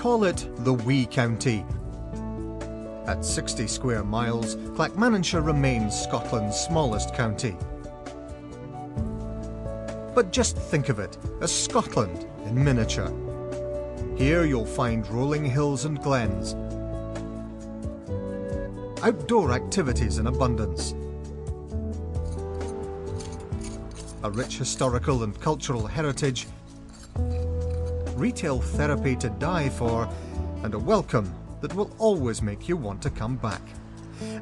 call it the wee county. At 60 square miles, Clackmannanshire remains Scotland's smallest county. But just think of it as Scotland in miniature. Here you'll find rolling hills and glens, outdoor activities in abundance, a rich historical and cultural heritage, retail therapy to die for, and a welcome that will always make you want to come back.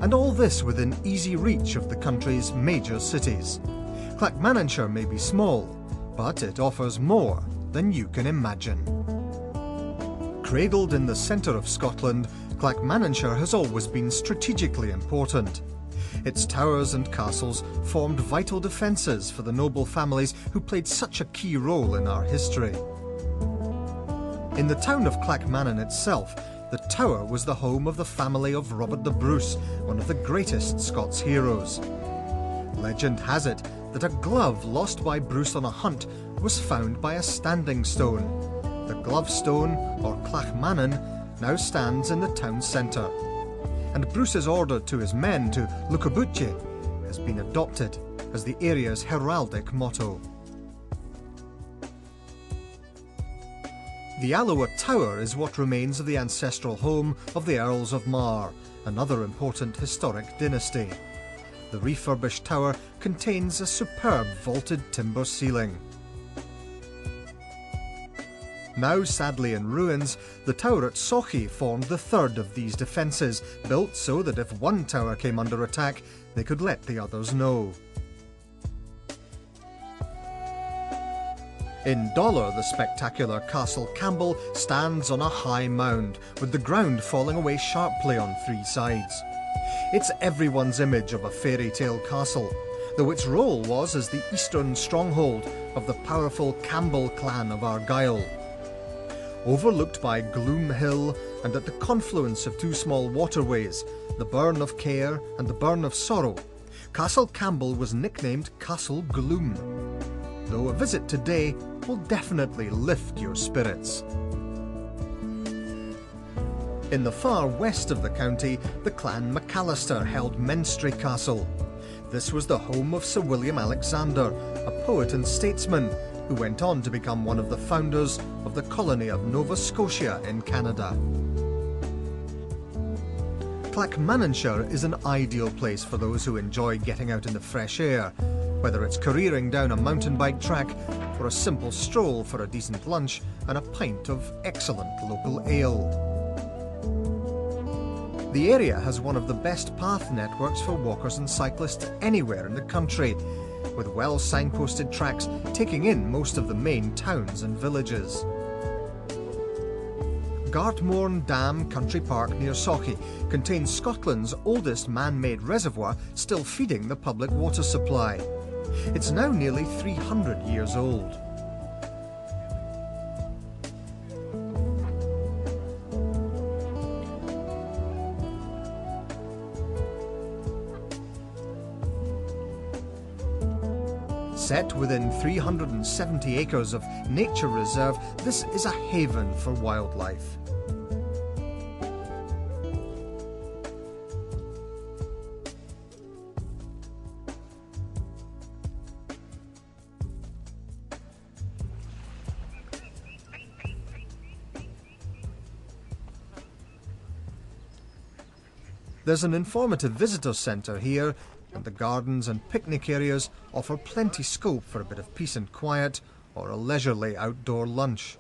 And all this within easy reach of the country's major cities. Clackmannanshire may be small, but it offers more than you can imagine. Cradled in the centre of Scotland, Clackmannanshire has always been strategically important. Its towers and castles formed vital defences for the noble families who played such a key role in our history. In the town of Clackmannan itself, the tower was the home of the family of Robert the Bruce, one of the greatest Scots heroes. Legend has it that a glove lost by Bruce on a hunt was found by a standing stone. The glove stone, or Clackmannan, now stands in the town centre. And Bruce's order to his men to look about ye has been adopted as the area's heraldic motto. The Alloa Tower is what remains of the ancestral home of the Earls of Mar, another important historic dynasty. The refurbished tower contains a superb vaulted timber ceiling. Now sadly in ruins, the tower at Sochi formed the third of these defences, built so that if one tower came under attack, they could let the others know. In Dollar, the spectacular Castle Campbell stands on a high mound, with the ground falling away sharply on three sides. It's everyone's image of a fairy tale castle, though its role was as the eastern stronghold of the powerful Campbell clan of Argyll. Overlooked by Gloom Hill and at the confluence of two small waterways, the Burn of Care and the Burn of Sorrow, Castle Campbell was nicknamed Castle Gloom, though a visit today will definitely lift your spirits. In the far west of the county, the clan McAllister held Menstrie Castle. This was the home of Sir William Alexander, a poet and statesman who went on to become one of the founders of the colony of Nova Scotia in Canada. Clackmannanshire is an ideal place for those who enjoy getting out in the fresh air, whether it's careering down a mountain bike track or a simple stroll for a decent lunch and a pint of excellent local ale. The area has one of the best path networks for walkers and cyclists anywhere in the country, with well signposted tracks taking in most of the main towns and villages. Gartmorn Dam Country Park near Sochi contains Scotland's oldest man-made reservoir still feeding the public water supply. It's now nearly 300 years old. Set within 370 acres of nature reserve, this is a haven for wildlife. There's an informative visitor centre here, and the gardens and picnic areas offer plenty scope for a bit of peace and quiet or a leisurely outdoor lunch.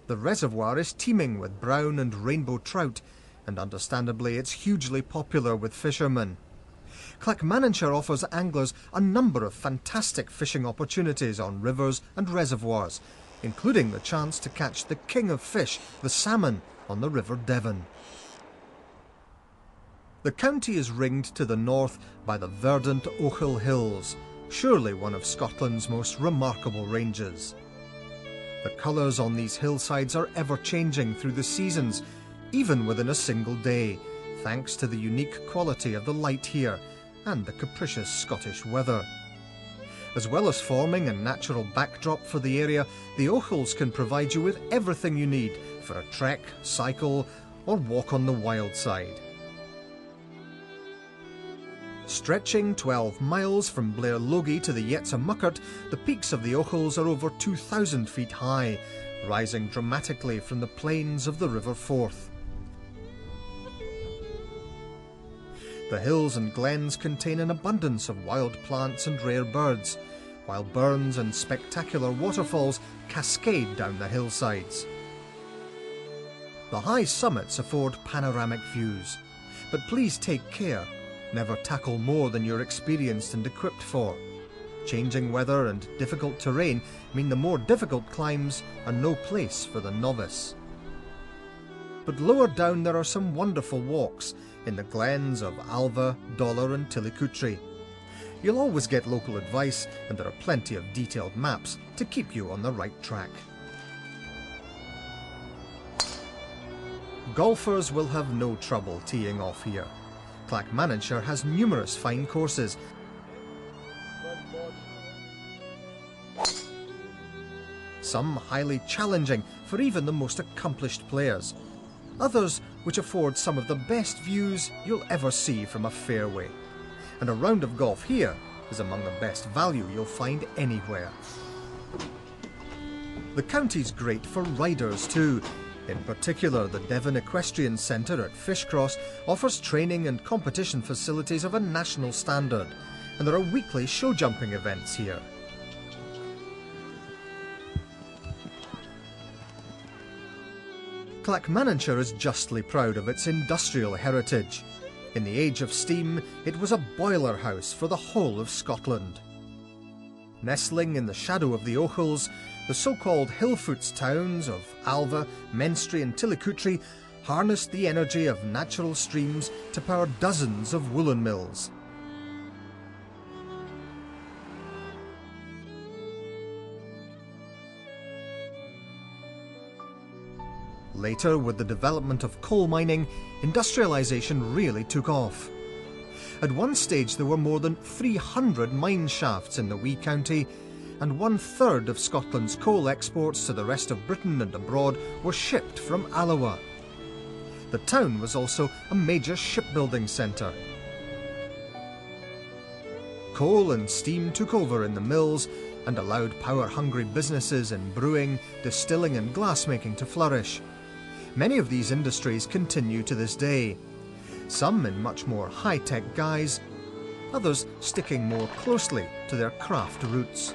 The reservoir is teeming with brown and rainbow trout, and understandably it's hugely popular with fishermen. Clackmannanshire offers anglers a number of fantastic fishing opportunities on rivers and reservoirs, including the chance to catch the king of fish, the salmon, on the River Devon. The county is ringed to the north by the verdant Ochil Hills, surely one of Scotland's most remarkable ranges. The colours on these hillsides are ever-changing through the seasons, even within a single day, thanks to the unique quality of the light here and the capricious Scottish weather. As well as forming a natural backdrop for the area, the Ochils can provide you with everything you need for a trek, cycle or walk on the wild side. Stretching 12 miles from Blair Logie to the Muckert, the peaks of the Ochils are over 2,000 feet high, rising dramatically from the plains of the River Forth. The hills and glens contain an abundance of wild plants and rare birds, while burns and spectacular waterfalls cascade down the hillsides. The high summits afford panoramic views, but please take care. Never tackle more than you're experienced and equipped for. Changing weather and difficult terrain mean the more difficult climbs are no place for the novice. But lower down there are some wonderful walks in the glens of Alva, Dollar and Tillicoultry. You'll always get local advice, and there are plenty of detailed maps to keep you on the right track. Golfers will have no trouble teeing off here. Clackmannanshire has numerous fine courses, some highly challenging for even the most accomplished players, others which afford some of the best views you'll ever see from a fairway. And a round of golf here is among the best value you'll find anywhere. The county's great for riders too. In particular, the Devon Equestrian Centre at Fishcross offers training and competition facilities of a national standard, and there are weekly show jumping events here. Clackmannanshire is justly proud of its industrial heritage. In the age of steam, it was a boiler house for the whole of Scotland. Nestling in the shadow of the Ochils, the so-called Hillfoots towns of Alva, Menstrie and Tillicoultry harnessed the energy of natural streams to power dozens of woolen mills. Later, with the development of coal mining, industrialisation really took off. At one stage there were more than 300 mine shafts in the wee county, and 1/3 of Scotland's coal exports to the rest of Britain and abroad were shipped from Alloa. The town was also a major shipbuilding centre. Coal and steam took over in the mills and allowed power-hungry businesses in brewing, distilling and glassmaking to flourish. Many of these industries continue to this day, some in much more high-tech guise, others sticking more closely to their craft roots.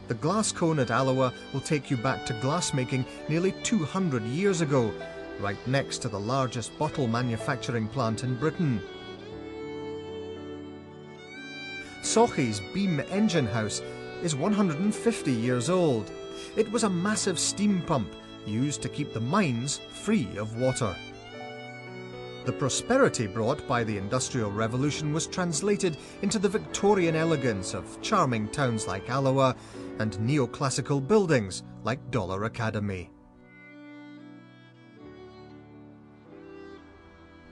The glass cone at Alloa will take you back to glassmaking nearly 200 years ago, right next to the largest bottle manufacturing plant in Britain. Sauchy's beam engine house is 150 years old. It was a massive steam pump used to keep the mines free of water. The prosperity brought by the Industrial Revolution was translated into the Victorian elegance of charming towns like Alloa and neoclassical buildings like Dollar Academy.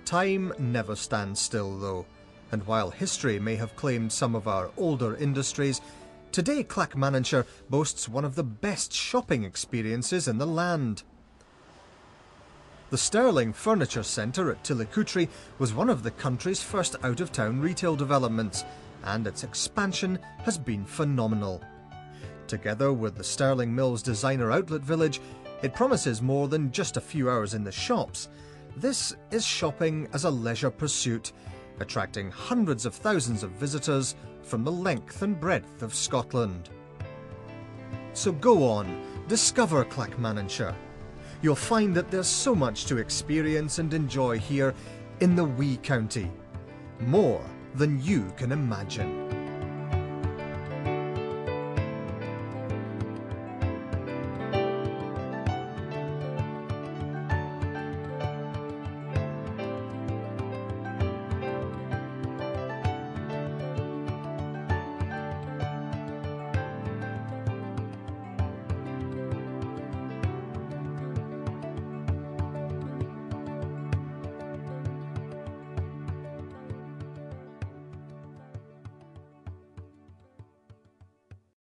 Time never stands still though, and while history may have claimed some of our older industries, today Clackmannanshire boasts one of the best shopping experiences in the land. The Sterling Furniture Centre at Tillicoultry was one of the country's first out-of-town retail developments, and its expansion has been phenomenal. Together with the Sterling Mills Designer Outlet Village, it promises more than just a few hours in the shops. This is shopping as a leisure pursuit, attracting hundreds of thousands of visitors from the length and breadth of Scotland. So go on, discover Clackmannanshire. You'll find that there's so much to experience and enjoy here in the wee county. More than you can imagine.